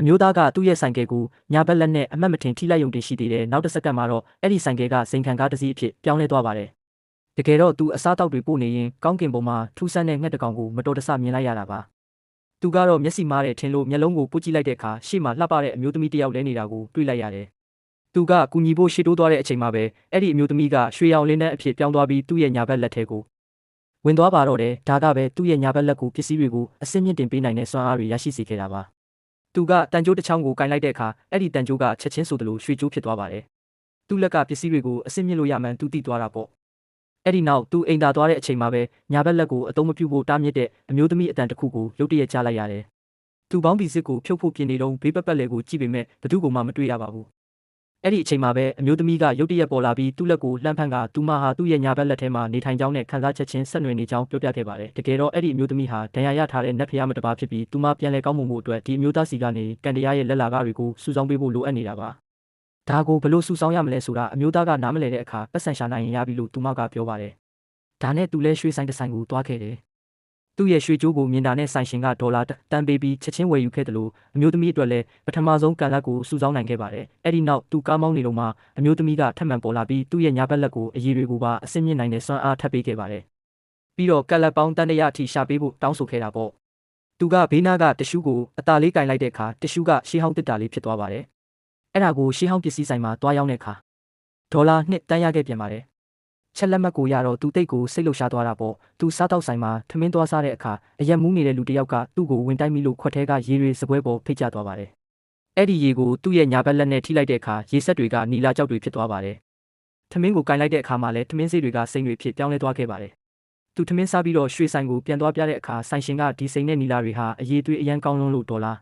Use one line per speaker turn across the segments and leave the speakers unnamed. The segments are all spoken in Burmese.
မျိုးသားကသူ့ရဲ့ဆိုင်ကယ်ကိုညာဘက်လက်နဲ့အမှတ်မထင်ထိလိုက်ယုံတင်ရှိသေးတယ်နောက်တစ်စက္ကန့်မှာတော့အဲ့ဒီဆိုင်ကယ်ကစိန်ခံကားတစ်စီးအဖြစ်ပြောင်းလဲသွားပါတယ်တကယ်တော့သူအစားတောက်တွေပို့နေရင်ကောင်းကင်ပေါ်မှာထူးဆန်းတဲ့ငှက်တစ်ကောင်ကိုမတော်တဆမြင်လိုက်ရတာပါသူကတော့မျက်စိမားတဲ့ထင်လို့မျက်လုံးကိုပုတ်ကြည့်လိုက်တဲ့အခါရှေ့မှာလှပတဲ့အမျိုးသမီးတစ်ယောက်လဲနေတာကိုတွေ့လိုက်ရတယ်သူကကူညီဖို့ရှေ့တိုးသွားတဲ့အချိန်မှာပဲအဲ့ဒီအမျိုးသမီးကရွှေရောင်လင်းတဲ့အဖြစ်ပြောင်းသွားပြီးသူ့ရဲ့ညာဘက်လက်ထဲကိုဝင်သွားပါတော့တယ်ဒါကပဲသူ့ရဲ့ညာဘက်လက်ကိုပစ္စည်းတွေကိုအစင်းမြင့်တင်ပေးနိုင်တဲ့စွမ်းအားတွေရရှိစေခဲ့တာပါသူကတန်ကြိုးတစ်ချောင်းကိုကင်လိုက်တဲ့အခါအဲ့ဒီတန်ကြိုးကချက်ချင်းဆိုသလိုရွှေကြိုးဖြစ်သွားပါတယ်သူ့လက်ကပစ္စည်းတွေကိုအစင်းမြင့်လို့ရမှန်းသူသိသွားတာပေါ့အဲ့ဒီနောက်သူအိမ်သာသွားတဲ့အချိန်မှာပဲညာဘက်လက်ကိုအသုံးမပြုဖို့တားမြစ်တဲ့အမျိုးသမီးအတန်တစ်ခုကိုရုတ်တရက်ကြားလိုက်ရတယ်သူပေါင်းပီစစ်ကိုဖြုတ်ဖို့ပြင်နေတော့ဘေးပတ်လေကိုကြည့်ပေမဲ့ဘသူ့ကိုမှမတွေ့ရပါဘူးအဲ့ဒီအချိန်မှာပဲအမျိုးသမီးကရုတ်တရက်ပေါ်လာပြီးသူ့လက်ကိုလှမ်းဖမ်းကသူမဟာသူ့ရဲ့ညာဘက်လက်ထဲမှာနေထိုင်ကြောင်းနဲ့ခံစားချက်ချင်းဆက်နွယ်နေကြောင်းပြောပြခဲ့ပါတယ်တကယ်တော့အဲ့ဒီအမျိုးသမီးဟာဒဏ်ရာရထားတဲ့နတ်ဖျားမတစ်ပါးဖြစ်ပြီးသူမပြန်လဲကောင်းမှုအတွက်ဒီအမျိုးသားစီကနေကန်တရားရဲ့လက်လာကားတွေကိုစုဆောင်းပေးဖို့လိုအပ်နေတာပါဒါကိုဘလို့စုဆောင်းရမလဲဆိုတာအမျိုးသားကနားမလည်တဲ့အခါပတ်စံရှာနိုင်ရင်ရပြီလို့သူမကပြောပါတယ်ဒါနဲ့သူလဲရွှေဆိုင်တစ်ဆိုင်ကိုတွားခဲ့တယ်သူ့ရဲ့ရွှေကြိုးကိုမြင်တာနဲ့ဆိုင်ရှင်ကဒေါ်လာတန်ပေးပြီးချက်ချင်းဝယ်ယူခဲ့တယ်လို့အမျိုးသမီးအတွက်လည်းပထမဆုံးကန်လက်ကိုစုဆောင်းနိုင်ခဲ့ပါတယ်။အဲ့ဒီနောက်သူကားမောင်းနေတော့မှအမျိုးသမီးကထပ်မံပေါ်လာပြီးသူ့ရဲ့ညာဘက်လက်ကိုအရေးတွေကိုပါအစင်းမြင့်နိုင်တဲ့စွမ်းအားထပ်ပေးခဲ့ပါတယ်။ပြီးတော့ကန်လက်ပေါင်းတန်တရာအထိရှာပေးဖို့တောင်းဆိုခဲ့တာပေါ့။သူကဘေးနားကတ िश ူးကိုအသာလေးကင်လိုက်တဲ့အခါတ िश ူးကရှေးဟောင်းတစ်တာလေးဖြစ်သွားပါတယ်။အဲ့ဒါကိုရှေးဟောင်းပစ္စည်းဆိုင်မှာတွားရောက်တဲ့အခါဒေါ်လာ2တန်းရခဲ့ပြန်ပါတယ်။ချက်လက်မှတ်ကိုရတော့သူတိတ်ကိုစိတ်လှုပ်ရှားသွားတာပေါ့သူစားတောက်ဆိုင်မှာထမင်းသွားစားတဲ့အခါအရက်မူးနေတဲ့လူတစ်ယောက်ကသူ့ကိုဝင်တိုက်မိလို့ခွက်ထဲကရေတွေစပွဲပေါ်ဖိတ်ကျသွားပါတယ်အဲ့ဒီရေကိုသူ့ရဲ့ညာဘက်လက်နဲ့ထိလိုက်တဲ့အခါရေဆက်တွေကနီလာကြောက်တွေဖြစ်သွားပါတယ်ထမင်းကိုကင်လိုက်တဲ့အခါမှာလည်းထမင်းစေးတွေကစိန်တွေဖြစ်ပြောင်းလဲသွားခဲ့ပါတယ်သူထမင်းစားပြီးတော့ရွှေဆိုင်ကိုပြန်သွားပြတဲ့အခါဆိုင်ရှင်ကဒီစိန်နဲ့နီလာတွေဟာအရေးသွေးအရန်ကောင်းလုံးလို့ဒေါ်လာ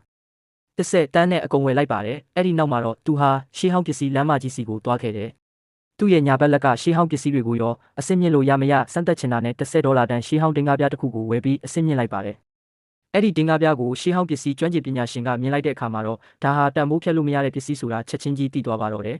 30တန်းနဲ့အကုန်ဝယ်လိုက်ပါတယ်အဲ့ဒီနောက်မှာတော့သူဟာရှေးဟောင်းပစ္စည်းလမ်းမကြီးစီကိုသွားခဲ့တယ်သူ့ရဲ့ညာဘက်လက်ကရှေးဟောင်းပစ္စည်းတွေကိုရောအစင်းမြင့်လို့ရမရစမ်းသက်ချင်တာနဲ့$10တန်ရှေးဟောင်းတင်ကားပြားတစ်ခုကိုဝယ်ပြီးအစင်းမြင့်လိုက်ပါတယ်။အဲ့ဒီတင်ကားပြားကိုရှေးဟောင်းပစ္စည်းကျွမ်းကျင်ပညာရှင်ကမြင်လိုက်တဲ့အခါမှာတော့ဒါဟာတန်ဖိုးဖြတ်လို့မရတဲ့ပစ္စည်းဆိုတာချက်ချင်းကြီးသိသွားပါတော့တယ်